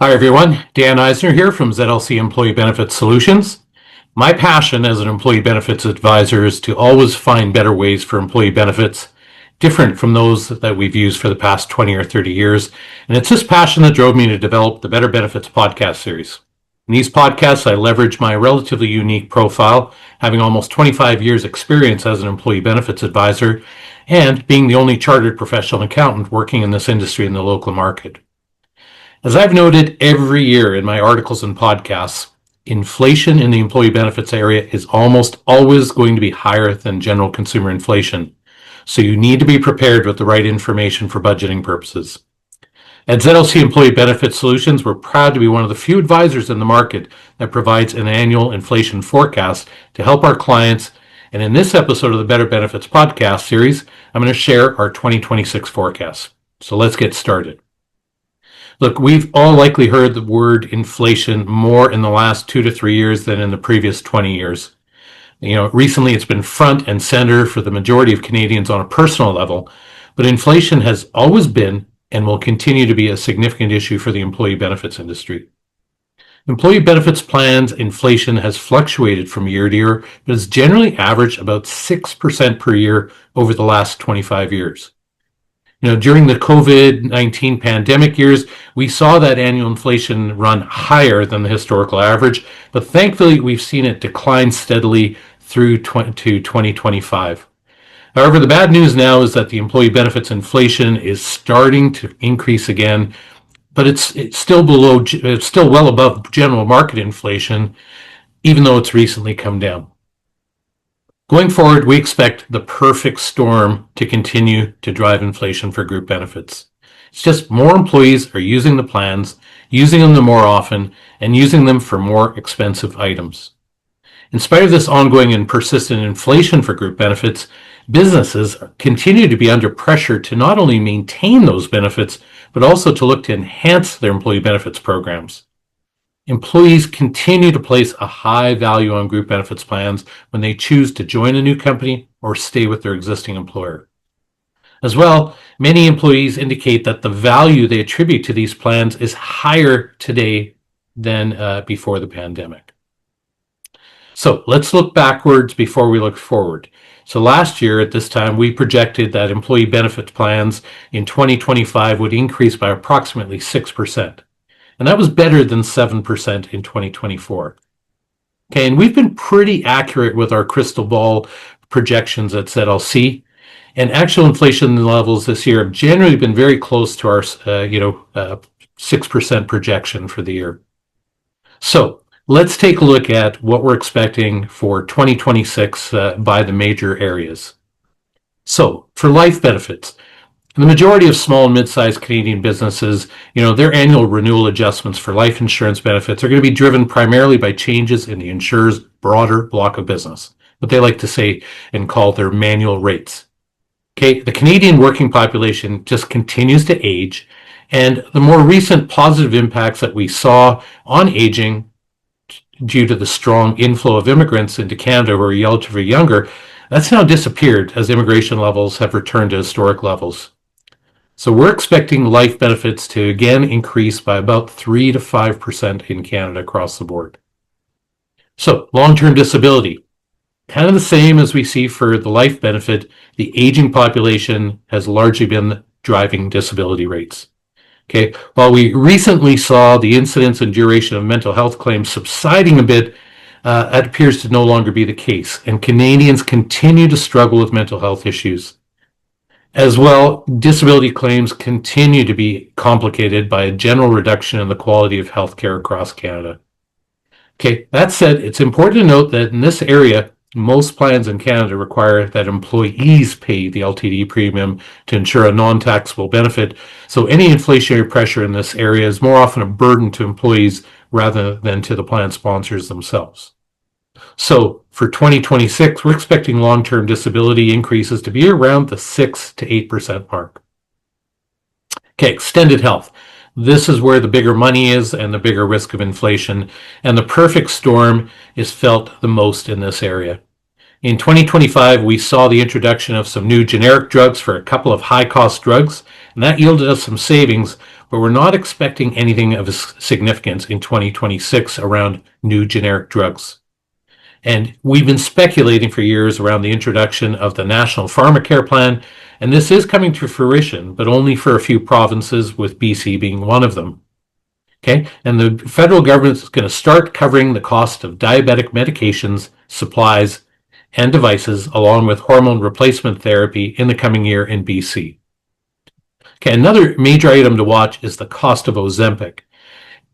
Hi, everyone. Dan Eisner here from ZLC Employee Benefits Solutions. My passion as an employee benefits advisor is to always find better ways for employee benefits, different from those that we've used for the past 20 or 30 years. And it's this passion that drove me to develop the Better Benefits podcast series. In these podcasts, I leverage my relatively unique profile, having almost 25 years experience as an employee benefits advisor, and being the only chartered professional accountant working in this industry in the local market. As I've noted every year in my articles and podcasts, inflation in the employee benefits area is almost always going to be higher than general consumer inflation. So you need to be prepared with the right information for budgeting purposes. At ZLC Employee Benefits Solutions, we're proud to be one of the few advisors in the market that provides an annual inflation forecast to help our clients. And in this episode of the Better Benefits podcast series, I'm going to share our 2026 forecast. So let's get started. Look, we've all likely heard the word inflation more in the last 2 to 3 years than in the previous 20 years. Recently it's been front and center for the majority of Canadians on a personal level, but inflation has always been and will continue to be a significant issue for the employee benefits industry. Employee benefits plans inflation has fluctuated from year to year, but has generally averaged about 6% per year over the last 25 years. During the COVID-19 pandemic years, we saw that annual inflation run higher than the historical average, but thankfully we've seen it decline steadily through to 2025. However, the bad news now is that the employee benefits inflation is starting to increase again, but it's still well above general market inflation, even though it's recently come down. Going forward, we expect the perfect storm to continue to drive inflation for group benefits. It's just more employees are using the plans, using them more often, and using them for more expensive items. In spite of this ongoing and persistent inflation for group benefits, businesses continue to be under pressure to not only maintain those benefits, but also to look to enhance their employee benefits programs. Employees continue to place a high value on group benefits plans when they choose to join a new company or stay with their existing employer. As well, many employees indicate that the value they attribute to these plans is higher today than before the pandemic. So let's look backwards before we look forward. So last year at this time, we projected that employee benefits plans in 2025 would increase by approximately 6%. And that was better than 7% in 2024. Okay, and we've been pretty accurate with our crystal ball projections at ZLC, and actual inflation levels this year have generally been very close to our 6% projection for the year. So let's take a look at what we're expecting for 2026 by the major areas. So for life benefits, the majority of small and mid-sized Canadian businesses, their annual renewal adjustments for life insurance benefits are going to be driven primarily by changes in the insurer's broader block of business, what they like to say and call their manual rates. Okay, the Canadian working population just continues to age, and the more recent positive impacts that we saw on aging due to the strong inflow of immigrants into Canada who are relatively younger, that's now disappeared as immigration levels have returned to historic levels. So we're expecting life benefits to again increase by about 3 to 5% in Canada across the board. So long-term disability, kind of the same as we see for the life benefit, the aging population has largely been driving disability rates. Okay, while we recently saw the incidence and duration of mental health claims subsiding a bit, that appears to no longer be the case, and Canadians continue to struggle with mental health issues. As well, disability claims continue to be complicated by a general reduction in the quality of healthcare across Canada. Okay, that said, it's important to note that in this area, most plans in Canada require that employees pay the LTD premium to ensure a non-taxable benefit, so any inflationary pressure in this area is more often a burden to employees rather than to the plan sponsors themselves. So for 2026, we're expecting long-term disability increases to be around the 6 to 8% mark. Okay, extended health. This is where the bigger money is and the bigger risk of inflation, and the perfect storm is felt the most in this area. In 2025, we saw the introduction of some new generic drugs for a couple of high-cost drugs, and that yielded us some savings, but we're not expecting anything of significance in 2026 around new generic drugs. And we've been speculating for years around the introduction of the National Pharmacare Plan, and this is coming to fruition, but only for a few provinces, with BC being one of them. Okay, and the federal government is going to start covering the cost of diabetic medications, supplies, and devices, along with hormone replacement therapy in the coming year in BC. Okay, another major item to watch is the cost of Ozempic.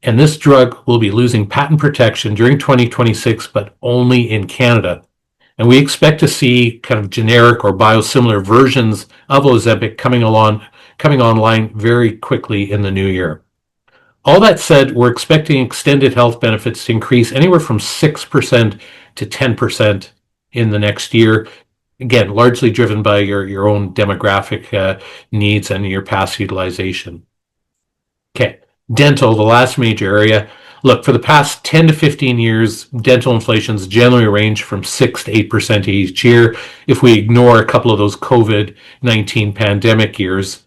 And this drug will be losing patent protection during 2026, but only in Canada. And we expect to see kind of generic or biosimilar versions of Ozempic coming online very quickly in the new year. All that said, we're expecting extended health benefits to increase anywhere from 6% to 10% in the next year. Again, largely driven by your own demographic needs and your past utilization. Okay. Dental, the last major area. Look, for the past 10 to 15 years, dental inflation's generally ranged from 6 to 8% each year if we ignore a couple of those COVID-19 pandemic years.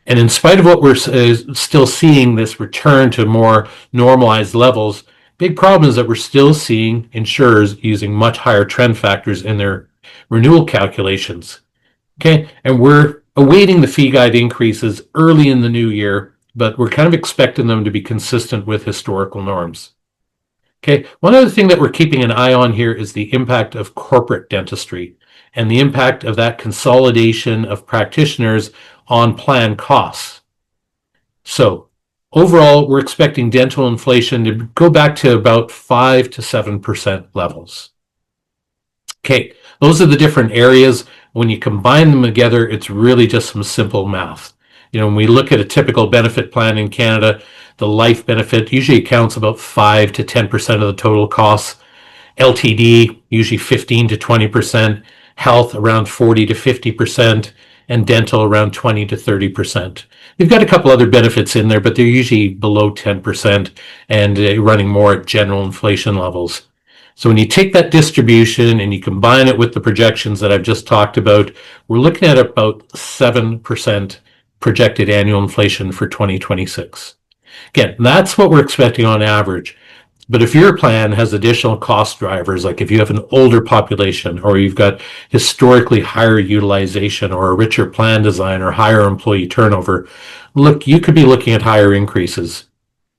And in spite of what we're still seeing, this return to more normalized levels, big problem is that we're still seeing insurers using much higher trend factors in their renewal calculations. Okay, and we're awaiting the fee guide increases early in the new year, but we're kind of expecting them to be consistent with historical norms. Okay, one other thing that we're keeping an eye on here is the impact of corporate dentistry and the impact of that consolidation of practitioners on plan costs. So overall, we're expecting dental inflation to go back to about 5 to 7% levels. Okay, those are the different areas. When you combine them together, it's really just some simple math. When we look at a typical benefit plan in Canada, the life benefit usually accounts about 5 to 10% of the total costs. LTD, usually 15 to 20%. Health, around 40 to 50%. And dental, around 20 to 30%. We've got a couple other benefits in there, but they're usually below 10% and running more at general inflation levels. So when you take that distribution and you combine it with the projections that I've just talked about, we're looking at about 7% projected annual inflation for 2026. Again, that's what we're expecting on average. But if your plan has additional cost drivers, like if you have an older population or you've got historically higher utilization or a richer plan design or higher employee turnover, look, you could be looking at higher increases.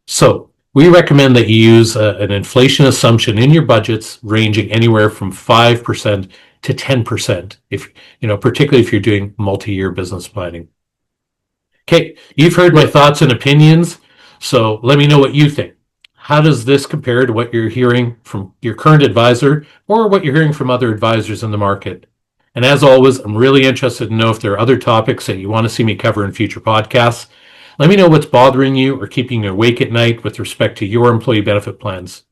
So we recommend that you use an inflation assumption in your budgets ranging anywhere from 5% to 10%, particularly if you're doing multi-year business planning. Okay, you've heard my thoughts and opinions, so let me know what you think. How does this compare to what you're hearing from your current advisor or what you're hearing from other advisors in the market? And as always, I'm really interested to know if there are other topics that you want to see me cover in future podcasts. Let me know what's bothering you or keeping you awake at night with respect to your employee benefit plans.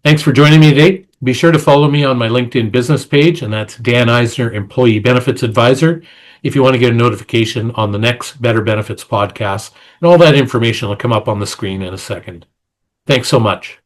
Thanks for joining me today. Be sure to follow me on my LinkedIn business page, and that's Dan Eisner, Employee Benefits Advisor, if you want to get a notification on the next Better Benefits podcast. And all that information will come up on the screen in a second. Thanks so much.